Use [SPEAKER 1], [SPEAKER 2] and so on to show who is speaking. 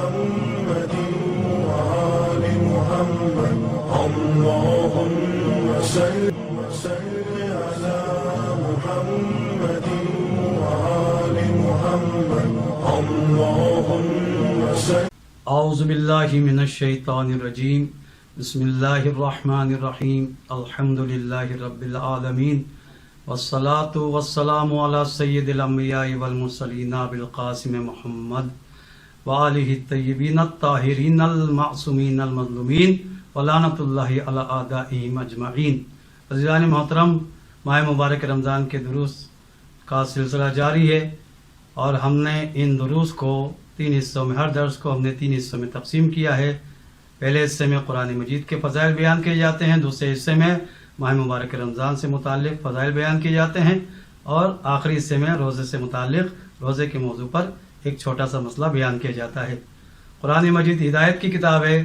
[SPEAKER 1] محمد وآل محمد اللهم صل على محمد وآل محمد اللهم صل
[SPEAKER 2] औज़ु बिल्लाहि मिनश्शैतानिर्रजीम बिस्मिल्लाहिर्रहमानिर्रहीम अल्हम्दुलिल्लाहि रब्बिल आलमीन वस्सलातु वस्सलामु अला सय्यिदिल अंबिया'i वल मुरसलीन अबिल क़ासिम मुहम्मद व आलिहि तय्यिबीन अत्ताहिरीन अल मासूमीन अल मज़लूमीन व लानतुल्लाहि अला आदाइहिम अजमईन। अज़ीज़ान मोहतरम, माह मुबारक रमज़ान के दुरूस का सिलसिला जारी है और हमने इन दुरूस को 3 हिस्सों में, हर दर्स को हमने 3 हिस्सों में तकसीम किया है। पहले हिस्से में कुरान मजीद के फ़ज़ाइल बयान किए जाते हैं, दूसरे हिस्से में माह मुबारक रमज़ान से मुताल्लिक़ फ़ज़ाइल बयान किए जाते हैं और आखिरी हिस्से में रोज़े से मुताल्लिक़ रोज़े के मौजू पर एक छोटा सा मसला बयान किया जाता है। कुरान मजीद हिदायत की किताब है